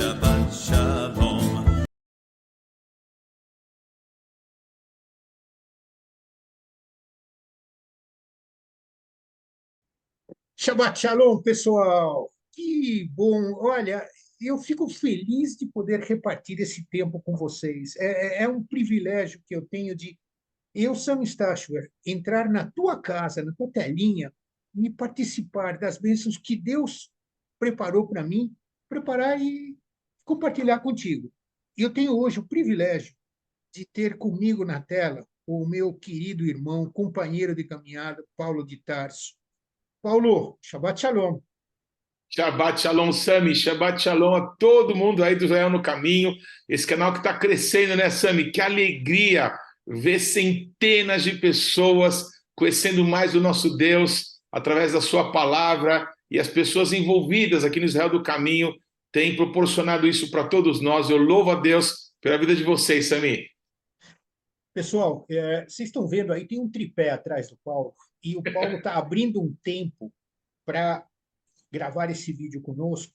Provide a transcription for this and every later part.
Shabbat Shalom. Shabbat Shalom, pessoal. Que bom. Olha, eu fico feliz de poder repartir esse tempo com vocês. É um privilégio que eu tenho de eu, Sam Stachwer, entrar na tua casa, na tua telinha, e participar das bênçãos que Deus preparou para mim, preparar e compartilhar contigo. E eu tenho hoje o privilégio de ter comigo na tela o meu querido irmão, companheiro de caminhada, Paulo de Tarso. Paulo, Shabbat Shalom. Shabbat Shalom, Sami. Shabbat Shalom a todo mundo aí do Israel no Caminho. Esse canal que está crescendo, né, Sami? Que alegria ver centenas de pessoas conhecendo mais o nosso Deus através da sua palavra, e as pessoas envolvidas aqui no Israel do Caminho têm proporcionado isso para todos nós. Eu louvo a Deus pela vida de vocês, Sami. Pessoal, vocês estão vendo aí, tem um tripé atrás do Paulo, e o Paulo está abrindo um tempo para gravar esse vídeo conosco,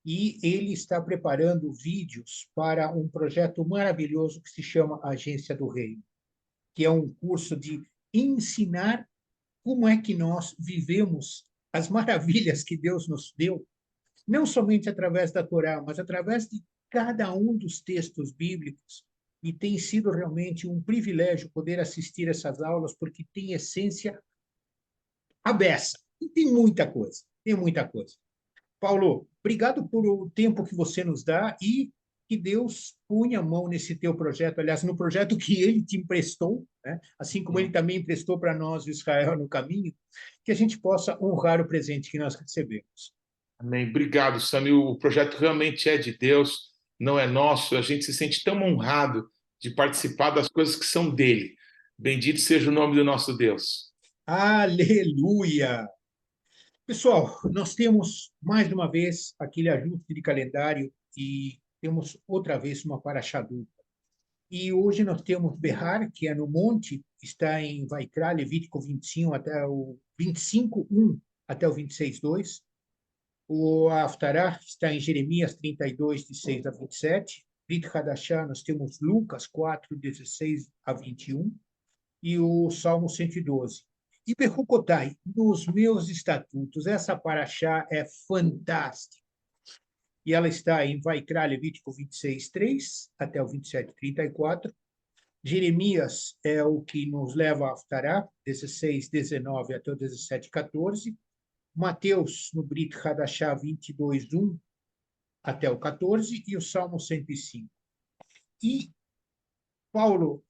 e ele está preparando vídeos para um projeto maravilhoso que se chama Agência do Reino, que é um curso de ensinar como é que nós vivemos as maravilhas que Deus nos deu, não somente através da Torá, mas através de cada um dos textos bíblicos. E tem sido realmente um privilégio poder assistir essas aulas, porque tem essência à beça. E tem muita coisa, tem muita coisa. Paulo, obrigado por o tempo que você nos dá e que Deus ponha a mão nesse teu projeto, aliás, no projeto que ele te emprestou, né? Assim como ele também emprestou para nós o Israel no Caminho, que a gente possa honrar o presente que nós recebemos. Amém. Obrigado, Sami. O projeto realmente é de Deus, não é nosso. A gente se sente tão honrado de participar das coisas que são dele. Bendito seja o nome do nosso Deus. Aleluia! Pessoal, nós temos mais uma vez aquele ajuste de calendário e temos outra vez uma paraxá dupla. E hoje nós temos Berrar, que é no monte, está em Vaikra, Levítico 25 até o 25:1 até o 26:2. O Haftará está em Jeremias 32, de 6 a 27. Brit Hadashah, nós temos Lucas 4, 16 a 21. E o Salmo 112. E Bechucotai, nos meus estatutos, essa paraxá é fantástica. E ela está em Vaikra, Levítico 26, 3 até o 27, 34. Jeremias é o que nos leva a Haftará, 16, 19 até o 17, 14. Mateus, no Brit Hadashah, 22, 1 até o 14. E o Salmo 105. E, Paulo,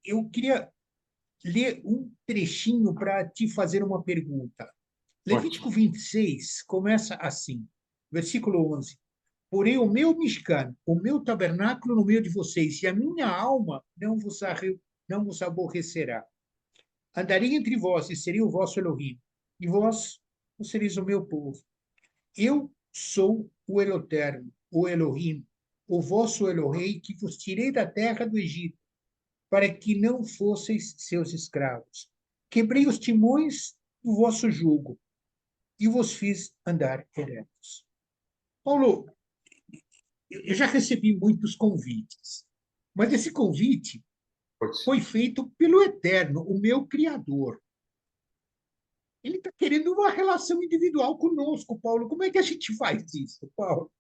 eu queria ler um trechinho para te fazer uma pergunta. Levítico 26 começa assim, versículo 11. Porém, o meu Mishkan, o meu tabernáculo no meio de vocês, e a minha alma não vos aborrecerá. Andarei entre vós e serei o vosso Elohim, e vós sereis o meu povo. Eu sou o Eterno, o Elohim, o vosso Elohei, que vos tirei da terra do Egito, para que não fosseis seus escravos. Quebrei os timões do vosso jugo e vos fiz andar eretos. Paulo, eu já recebi muitos convites, mas esse convite foi feito pelo Eterno, o meu Criador. Ele está querendo uma relação individual conosco, Paulo. Como é que a gente faz isso, Paulo?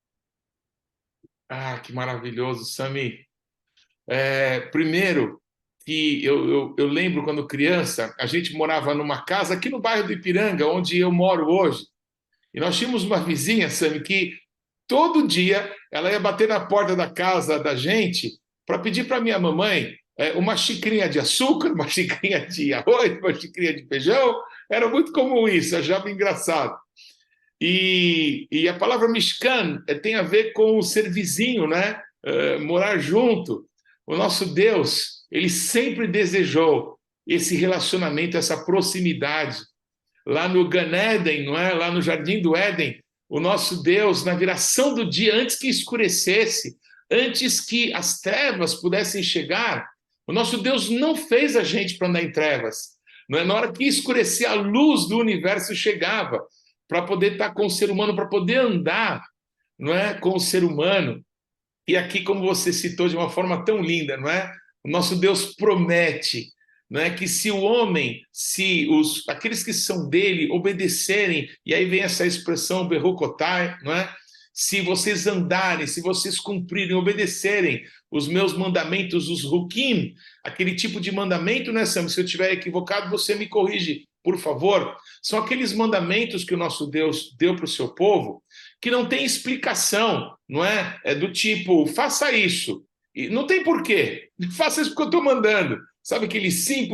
Ah, que maravilhoso, Sami. Primeiro, que eu lembro quando criança, a gente morava numa casa aqui no bairro do Ipiranga, onde eu moro hoje. E nós tínhamos uma vizinha, Sami, que todo dia ela ia bater na porta da casa da gente para pedir para minha mamãe uma xicrinha de açúcar, uma xicrinha de arroz, uma xicrinha de feijão. Era muito comum isso, eu achava engraçado. E a palavra Mishkan tem a ver com ser vizinho, né? Morar junto. O nosso Deus, ele sempre desejou esse relacionamento, essa proximidade. Lá no Gan Eden, não é? Lá no Jardim do Éden, o nosso Deus, na viração do dia, antes que escurecesse, antes que as trevas pudessem chegar, o nosso Deus não fez a gente para andar em trevas. Não é? Na hora que escurecer, a luz do universo chegava para poder estar com o ser humano, para poder andar, não é, com o ser humano. E aqui, como você citou de uma forma tão linda, não é? O nosso Deus promete, não é, que se o homem, se aqueles que são dele obedecerem, e aí vem essa expressão berrocotai, não é? Se vocês andarem, se vocês cumprirem, obedecerem os meus mandamentos, os hukim, aquele tipo de mandamento, né, Sam? Se eu estiver equivocado, você me corrige, por favor. São aqueles mandamentos que o nosso Deus deu para o seu povo, que não tem explicação, não é? É do tipo, faça isso. E não tem porquê. Faça isso porque eu estou mandando. Sabe aquele sim,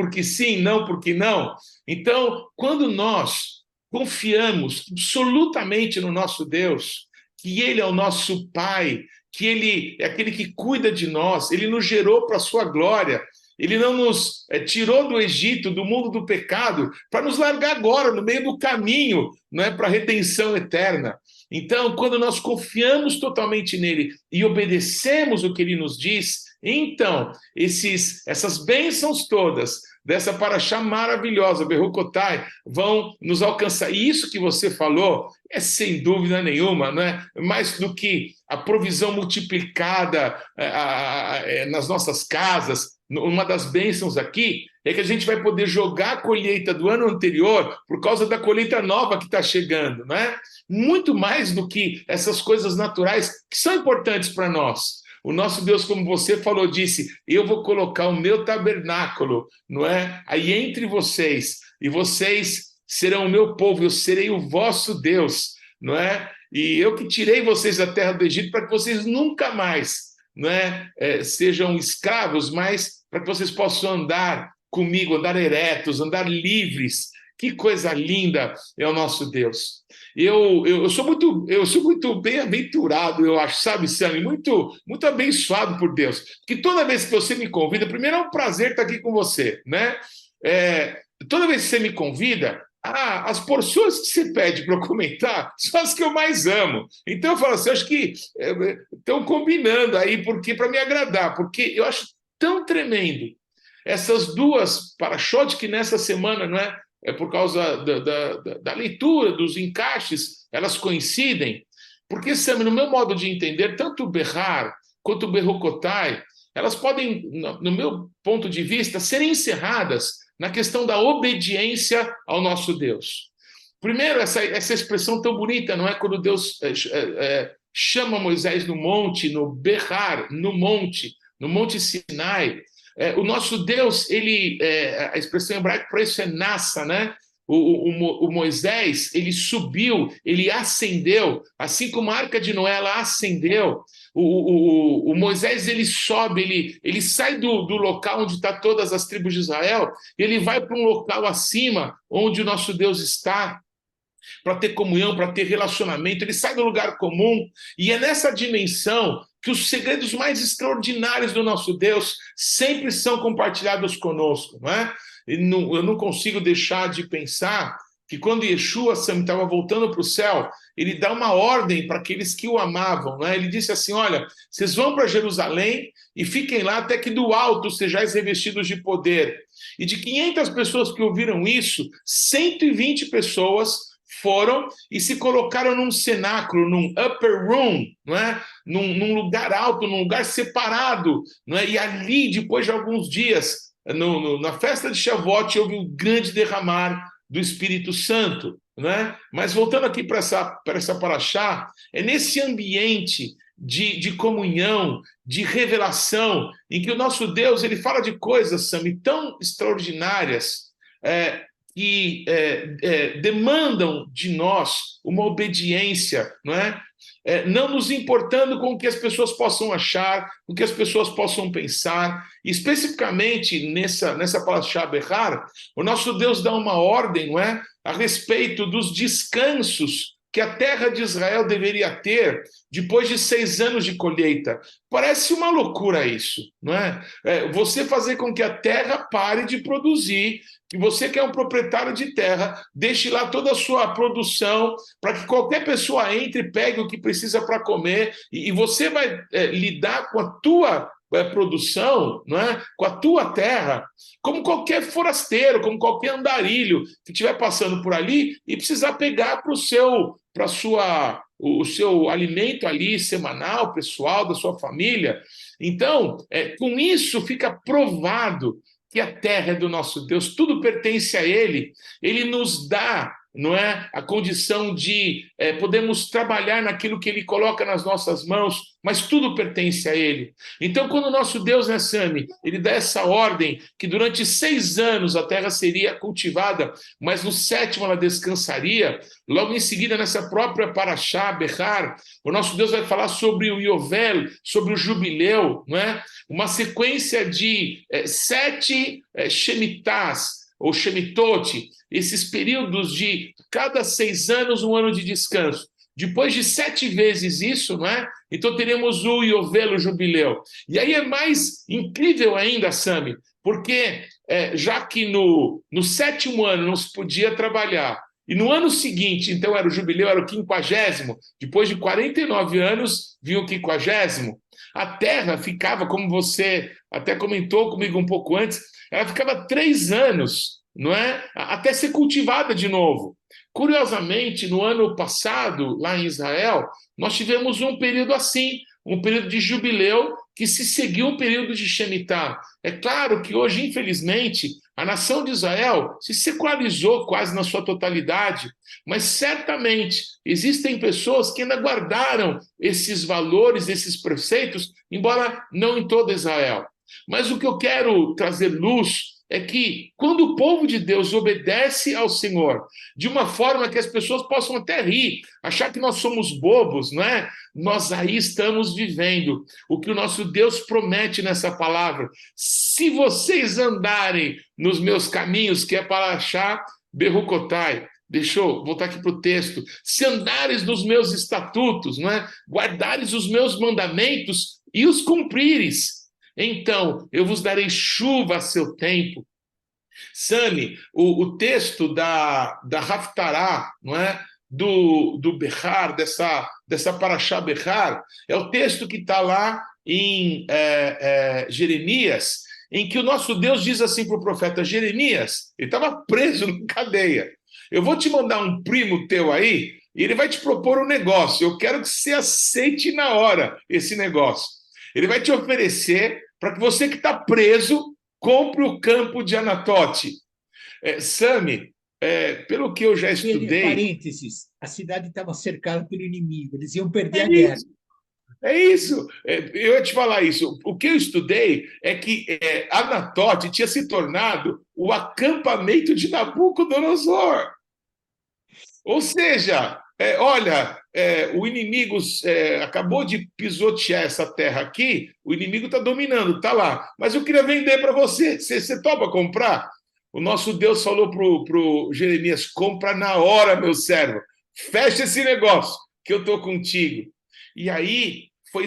não porque não? Então, quando nós confiamos absolutamente no nosso Deus, que Ele é o nosso Pai, que Ele é aquele que cuida de nós, Ele nos gerou para a sua glória, Ele não nos tirou do Egito, do mundo do pecado, para nos largar agora, no meio do caminho, não é, para a redenção eterna. Então, quando nós confiamos totalmente nele e obedecemos o que ele nos diz, então, essas bênçãos todas dessa paraxá maravilhosa, Berrocotai, vão nos alcançar. E isso que você falou é sem dúvida nenhuma, não é? Mais do que a provisão multiplicada nas nossas casas. Uma das bênçãos aqui é que a gente vai poder jogar a colheita do ano anterior por causa da colheita nova que está chegando, não é? Muito mais do que essas coisas naturais que são importantes para nós. O nosso Deus, como você falou, disse: eu vou colocar o meu tabernáculo, não é? Aí entre vocês, e vocês serão o meu povo, eu serei o vosso Deus, não é? E eu que tirei vocês da terra do Egito para que vocês nunca mais, não é, sejam escravos, mas para que vocês possam andar comigo, andar eretos, andar livres. Que coisa linda é o nosso Deus. Eu sou muito bem-aventurado, eu acho, sabe, Sam? Muito abençoado por Deus. Porque toda vez que você me convida, primeiro é um prazer estar aqui com você, né? Toda vez que você me convida, as porções que você pede para eu comentar são as que eu mais amo. Então eu falo assim, acho que estão combinando aí porque para me agradar, porque eu acho tão tremendo essas duas paraxotes que nessa semana, não é? Por causa da leitura, dos encaixes, elas coincidem, porque, Sam, no meu modo de entender, tanto o Berrar quanto o Berrocotai, elas podem, no meu ponto de vista, serem encerradas na questão da obediência ao nosso Deus. Primeiro, essa expressão tão bonita, não é? Quando Deus chama Moisés no monte, no Berrar, no Monte Sinai. O nosso Deus, a expressão hebraica para isso é Nassa, né? O Moisés, ele subiu, ele ascendeu, assim como a Arca de Noé, ela ascendeu. O Moisés, ele sobe, ele sai do local onde estão todas as tribos de Israel, e ele vai para um local acima, onde o nosso Deus está, para ter comunhão, para ter relacionamento. Ele sai do lugar comum, e é nessa dimensão que os segredos mais extraordinários do nosso Deus sempre são compartilhados conosco, não é? Eu não consigo deixar de pensar que quando Yeshua estava voltando para o céu, ele dá uma ordem para aqueles que o amavam, né? Ele disse assim, olha, vocês vão para Jerusalém e fiquem lá até que do alto sejais revestidos de poder. E de 500 pessoas que ouviram isso, 120 pessoas foram e se colocaram num cenáculo, num upper room, não é? Num lugar alto, num lugar separado, não é? E ali, depois de alguns dias, na festa de Shavuot, houve um grande derramar do Espírito Santo, né? Mas voltando aqui para essa paraxá, é nesse ambiente de comunhão, de revelação, em que o nosso Deus ele fala de coisas, Sami, tão extraordinárias, que demandam de nós uma obediência, não é? Não nos importando com o que as pessoas possam achar, com o que as pessoas possam pensar. Especificamente nessa paraxá Berrar, o nosso Deus dá uma ordem, não é? A respeito dos descansos que a terra de Israel deveria ter depois de 6 anos de colheita. Parece uma loucura isso, não é? Você fazer com que a terra pare de produzir, que você que é um proprietário de terra, deixe lá toda a sua produção para que qualquer pessoa entre e pegue o que precisa para comer e você vai lidar com a tua produção, não é? Com a tua terra, como qualquer forasteiro, como qualquer andarilho que estiver passando por ali e precisar pegar para o seu alimento ali semanal, pessoal, da sua família. Então, com isso fica provado que a terra é do nosso Deus, tudo pertence a Ele, Ele nos dá, não é, a condição de podermos trabalhar naquilo que Ele coloca nas nossas mãos, mas tudo pertence a Ele. Então, quando o nosso Deus, né, Sami, Ele dá essa ordem que durante 6 anos a terra seria cultivada, mas no 7º ela descansaria, logo em seguida, nessa própria Parashá, Behar, o nosso Deus vai falar sobre o Yovel, sobre o jubileu, não é? Uma sequência de 7 Shemitás, ou Shemitot, esses períodos de cada 6 anos, um ano de descanso. Depois de 7 vezes isso, não é? Então teremos o Yovel, o jubileu. E aí é mais incrível ainda, Sami, porque já que no 7º ano não se podia trabalhar, e no ano seguinte, então era o jubileu, era o 50º, depois de 49 anos, viu o 50º, a terra ficava, como você até comentou comigo um pouco antes, ela ficava 3 anos, não é? Até ser cultivada de novo. Curiosamente, no ano passado, lá em Israel, nós tivemos um período assim, um período de jubileu que se seguiu um período de Shemitah. É claro que hoje, infelizmente, a nação de Israel se secularizou quase na sua totalidade, mas certamente existem pessoas que ainda guardaram esses valores, esses preceitos, embora não em toda Israel. Mas o que eu quero trazer luz é que quando o povo de Deus obedece ao Senhor de uma forma que as pessoas possam até rir, achar que nós somos bobos, não é? Nós aí estamos vivendo o que o nosso Deus promete nessa palavra. Se vocês andarem nos meus caminhos, que é para achar Berucotai. Deixa eu voltar aqui para o texto. Se andares nos meus estatutos, não é? Guardares os meus mandamentos e os cumprires, então eu vos darei chuva a seu tempo. Sami, o texto da Haftarah, não é? Do Behar, dessa Parashá Behar, é o texto que está lá em Jeremias, em que o nosso Deus diz assim para o profeta Jeremias, ele estava preso na cadeia. Eu vou te mandar um primo teu aí, e ele vai te propor um negócio. Eu quero que você aceite na hora esse negócio. Ele vai te oferecer para que você que está preso compre o campo de Anatote. Sami, pelo que eu já estudei... Parênteses, a cidade estava cercada pelo inimigo, eles iam perder a guerra. É isso, eu ia te falar isso. O que eu estudei é que Anatote tinha se tornado o acampamento de Nabucodonosor. Ou seja, olha, o inimigo acabou de pisotear essa terra aqui, o inimigo está dominando, está lá. Mas eu queria vender para você. Você topa comprar? O nosso Deus falou para o Jeremias, compra na hora, meu servo. Fecha esse negócio, que eu estou contigo. E aí foi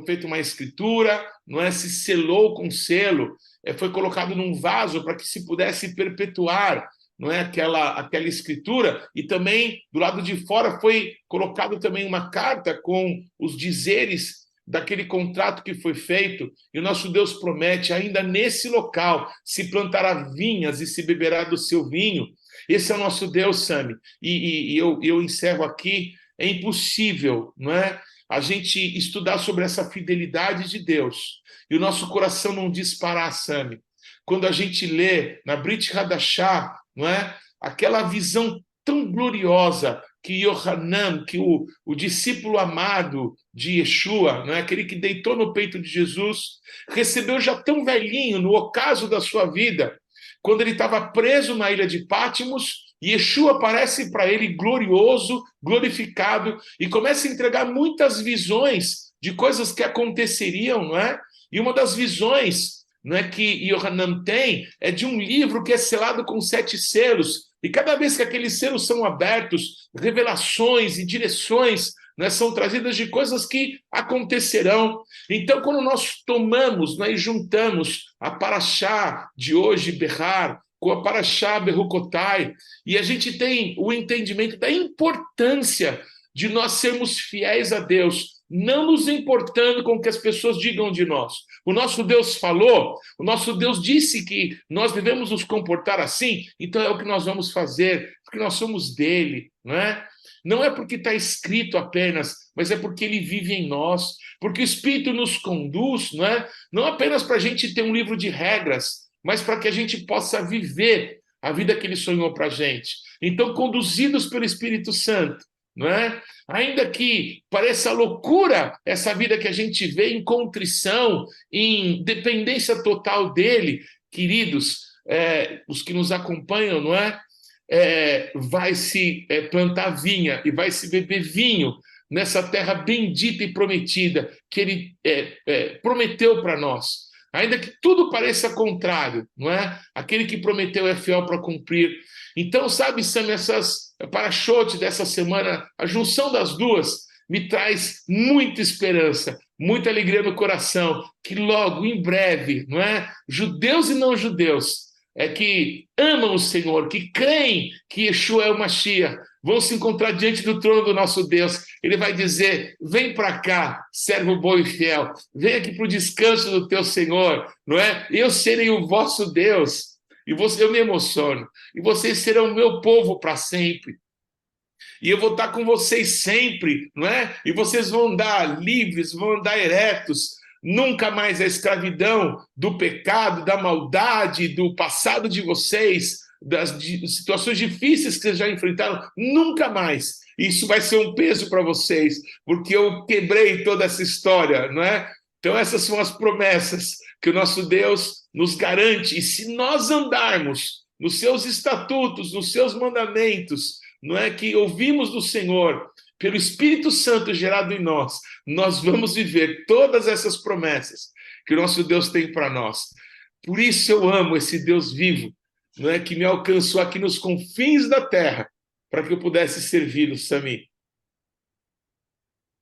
feita uma escritura, não é? Se selou com selo, foi colocado num vaso para que se pudesse perpetuar, não é, aquela escritura, e também do lado de fora foi colocado também uma carta com os dizeres daquele contrato que foi feito, e o nosso Deus promete, ainda nesse local se plantará vinhas e se beberá do seu vinho. Esse é o nosso Deus, Sami, e eu encerro aqui. É impossível, não é, a gente estudar sobre essa fidelidade de Deus e o nosso coração não disparar, Sami, quando a gente lê na Brit Hadashah, não é? Aquela visão tão gloriosa que Yohanan, que o discípulo amado de Yeshua, não é? Aquele que deitou no peito de Jesus, recebeu já tão velhinho, no ocaso da sua vida, quando ele estava preso na ilha de Patmos. Yeshua aparece para ele glorioso, glorificado, e começa a entregar muitas visões de coisas que aconteceriam, não é? E uma das visões, não é, que Yohanan tem é de um livro que é selado com 7 selos, e cada vez que aqueles selos são abertos, revelações e direções, né, são trazidas de coisas que acontecerão. Então, quando nós tomamos, e juntamos a Parashá de hoje, Behar, com a Parashá Berucotai, e a gente tem o entendimento da importância de nós sermos fiéis a Deus, não nos importando com o que as pessoas digam de nós. O nosso Deus falou, o nosso Deus disse que nós devemos nos comportar assim, então é o que nós vamos fazer, porque nós somos dele, não é? Não é porque está escrito apenas, mas é porque ele vive em nós, porque o Espírito nos conduz, não é? Não apenas para a gente ter um livro de regras, mas para que a gente possa viver a vida que ele sonhou para a gente. Então, conduzidos pelo Espírito Santo, não é? Ainda que pareça loucura essa vida que a gente vê em contrição, em dependência total dele, queridos, os que nos acompanham, não é? Vai se plantar vinha e vai se beber vinho nessa terra bendita e prometida que ele prometeu para nós. Ainda que tudo pareça contrário, não é? Aquele que prometeu é fiel para cumprir. Então, sabe, Sam, essas para-chote dessa semana, a junção das duas me traz muita esperança, muita alegria no coração, que logo, em breve, não é? Judeus e não judeus, que amam o Senhor, que creem que Yeshua é o Mashiach, vão se encontrar diante do trono do nosso Deus. Ele vai dizer: vem para cá, servo bom e fiel, vem aqui para o descanso do teu Senhor, não é? Eu serei o vosso Deus. E eu me emociono. E vocês serão meu povo para sempre. E eu vou estar com vocês sempre, não é? E vocês vão andar livres, vão andar eretos. Nunca mais a escravidão do pecado, da maldade, do passado de vocês, das situações difíceis que vocês já enfrentaram. Nunca mais. Isso vai ser um peso para vocês, porque eu quebrei toda essa história, não é? Então essas são as promessas que o nosso Deus nos garante. E se nós andarmos nos seus estatutos, nos seus mandamentos, não é, que ouvimos do Senhor, pelo Espírito Santo gerado em nós, nós vamos viver todas essas promessas que o nosso Deus tem para nós. Por isso eu amo esse Deus vivo, não é, que me alcançou aqui nos confins da terra, para que eu pudesse servi-lo, Sami.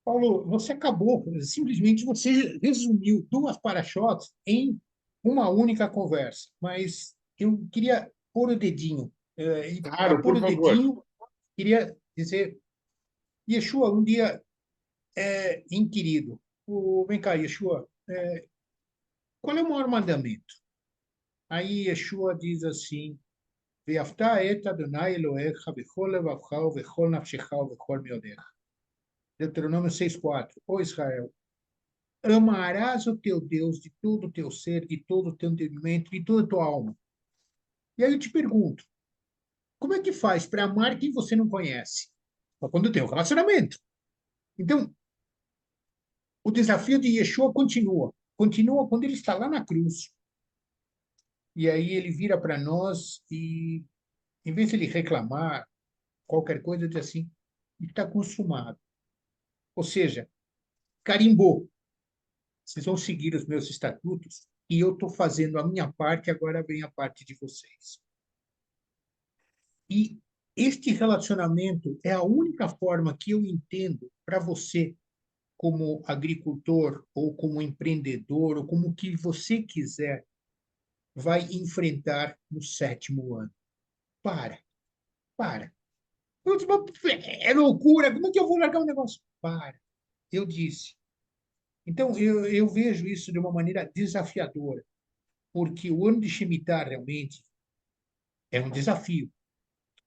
Paulo, você acabou, simplesmente você resumiu duas para-chotes em uma única conversa, mas eu queria pôr o dedinho, e para Claro, pôr por o favor. dedinho, queria dizer, Yeshua, um dia inquirido, vem cá, Yeshua, qual é o maior mandamento? Aí Yeshua diz assim, Ve'aftah et Adonai Elohecha bechol levavcha ubechol nafshecha ubechol miodecha. Deuteronômio 6,4. Ó Israel, amarás o teu Deus de todo o teu ser, de todo o teu entendimento, de toda a tua alma. E aí eu te pergunto, como é que faz para amar quem você não conhece? Só quando tem um relacionamento. Então, o desafio de Yeshua continua. Continua quando ele está lá na cruz. E aí ele vira para nós e, em vez de ele reclamar qualquer coisa, diz assim, está consumado. Ou seja, carimbou. Vocês vão seguir os meus estatutos e eu estou fazendo a minha parte, agora vem a parte de vocês. E este relacionamento é a única forma que eu entendo para você, como agricultor, ou como empreendedor, ou como que você quiser, vai enfrentar no 7º ano. Para. É loucura, como é que eu vou largar um negócio? Para. Eu disse. Então, eu vejo isso de uma maneira desafiadora, porque o ano de Shemitah realmente é um desafio.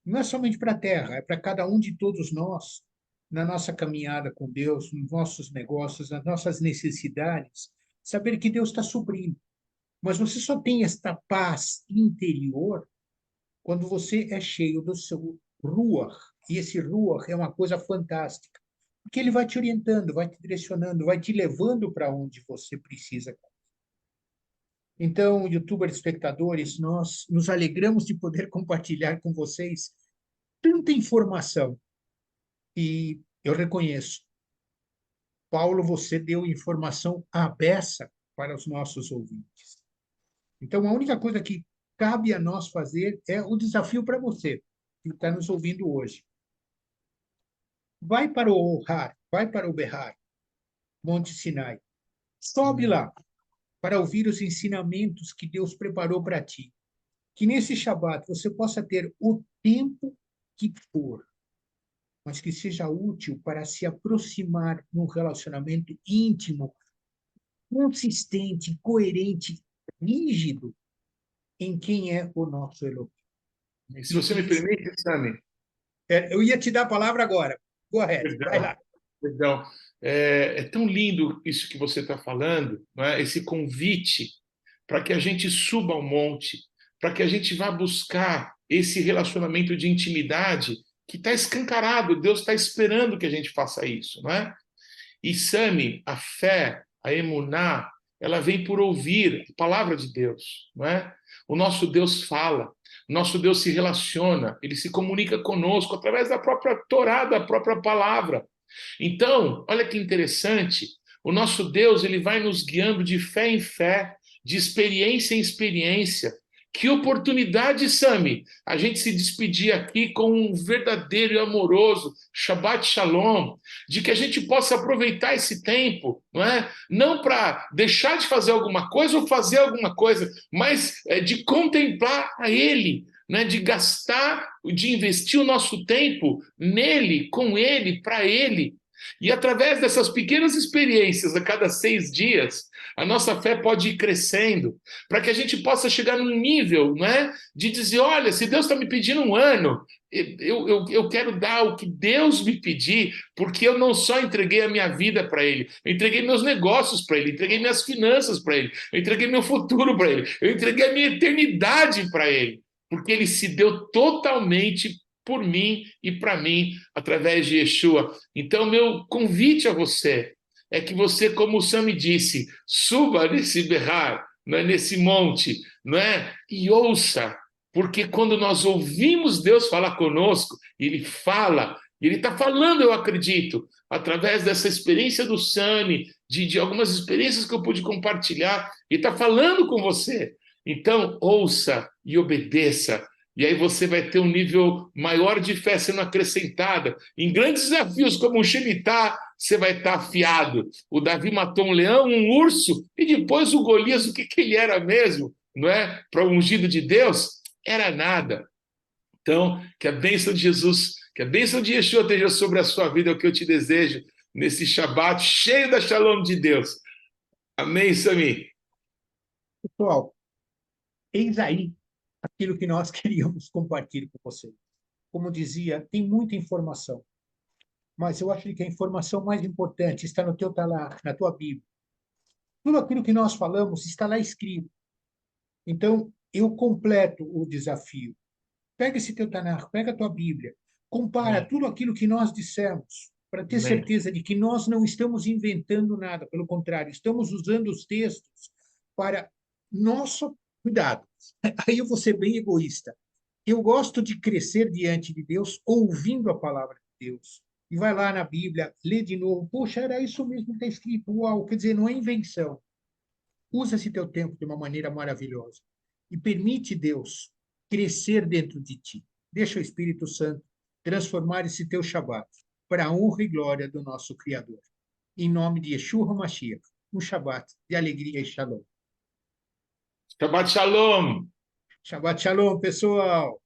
Não é somente para a Terra, é para cada um de todos nós, na nossa caminhada com Deus, nos nossos negócios, nas nossas necessidades, saber que Deus está suprindo. Mas você só tem esta paz interior quando você é cheio do seu Ruach. E esse Ruach é uma coisa fantástica, porque ele vai te orientando, vai te direcionando, vai te levando para onde você precisa. Então, YouTuber espectadores, nós nos alegramos de poder compartilhar com vocês tanta informação. E eu reconheço, Paulo, você deu informação à beça para os nossos ouvintes. Então, a única coisa que cabe a nós fazer é o desafio para você, que está nos ouvindo hoje. Vai para o Ohar, vai para o Berrar, Monte Sinai. Sobe lá para ouvir os ensinamentos que Deus preparou para ti. Que nesse Shabat você possa ter o tempo que for, mas que seja útil para se aproximar num relacionamento íntimo, consistente, coerente, rígido em quem é o nosso Elohim. E se E você me que permite, Sami, eu ia te dar a palavra agora. Go ahead, vai perdão, lá. perdão, é tão lindo isso que você está falando, não é? Esse convite para que a gente suba ao monte, para que a gente vá buscar esse relacionamento de intimidade que está escancarado. Deus está esperando que a gente faça isso, não é? E Sami, a fé, a emuná, ela vem por ouvir a palavra de Deus, não é? O nosso Deus fala, o nosso Deus se relaciona, ele se comunica conosco através da própria Torá, da própria palavra. Então, olha que interessante, o nosso Deus, ele vai nos guiando de fé em fé, de experiência em experiência. Que oportunidade, Sami, a gente se despedir aqui com um verdadeiro e amoroso Shabbat Shalom, de que a gente possa aproveitar esse tempo, não é? Não para deixar de fazer alguma coisa ou fazer alguma coisa, mas de contemplar a Ele, né? De gastar, de investir o nosso tempo nele, com Ele, para Ele. E através dessas pequenas experiências a cada 6 dias, a nossa fé pode ir crescendo, para que a gente possa chegar num nível, não é? De dizer: olha, se Deus está me pedindo um ano, eu quero dar o que Deus me pedir, porque eu não só entreguei a minha vida para Ele, eu entreguei meus negócios para Ele, entreguei minhas finanças para Ele, eu entreguei meu futuro para Ele, eu entreguei a minha eternidade para Ele, porque Ele se deu totalmente por mim e para mim, através de Yeshua. Então, meu convite a você é que você, como o Sami disse, suba nesse berrar, não é, nesse monte, não é? E ouça, porque quando nós ouvimos Deus falar conosco, Ele fala, Ele está falando, eu acredito, através dessa experiência do Sami, de algumas experiências que eu pude compartilhar, Ele está falando com você. Então, ouça e obedeça. E aí você vai ter um nível maior de fé sendo acrescentada. Em grandes desafios como o Shemitah, você vai estar afiado. O Davi matou um leão, um urso, e depois o Golias, o que ele era mesmo, não é? Para o ungido de Deus, era nada. Então, que a bênção de Jesus, que a bênção de Yeshua esteja sobre a sua vida, é o que eu te desejo nesse Shabat cheio da Shalom de Deus. Amém, Sami? Pessoal, eis aí aquilo que nós queríamos compartilhar com vocês. Como dizia, tem muita informação, mas eu acho que a informação mais importante está no teu talar, na tua Bíblia. Tudo aquilo que nós falamos está lá escrito. Então, eu completo o desafio. Pega esse teu Tanar, pega a tua Bíblia, compara Amém. tudo aquilo que nós dissemos, para ter Amém. certeza de que nós não estamos inventando nada, pelo contrário, estamos usando os textos para nosso cuidado. Aí eu vou ser bem egoísta. Eu gosto de crescer diante de Deus, ouvindo a palavra de Deus. E vai lá na Bíblia, lê de novo. Poxa, era isso mesmo que está escrito. Uau, quer dizer, não é invenção. Usa esse teu tempo de uma maneira maravilhosa e permite Deus crescer dentro de ti. Deixa o Espírito Santo transformar esse teu Shabat para a honra e glória do nosso Criador. Em nome de Yeshua HaMashiach, um Shabat de alegria e shalom. Shabbat Shalom. Shabbat shalom, pessoal!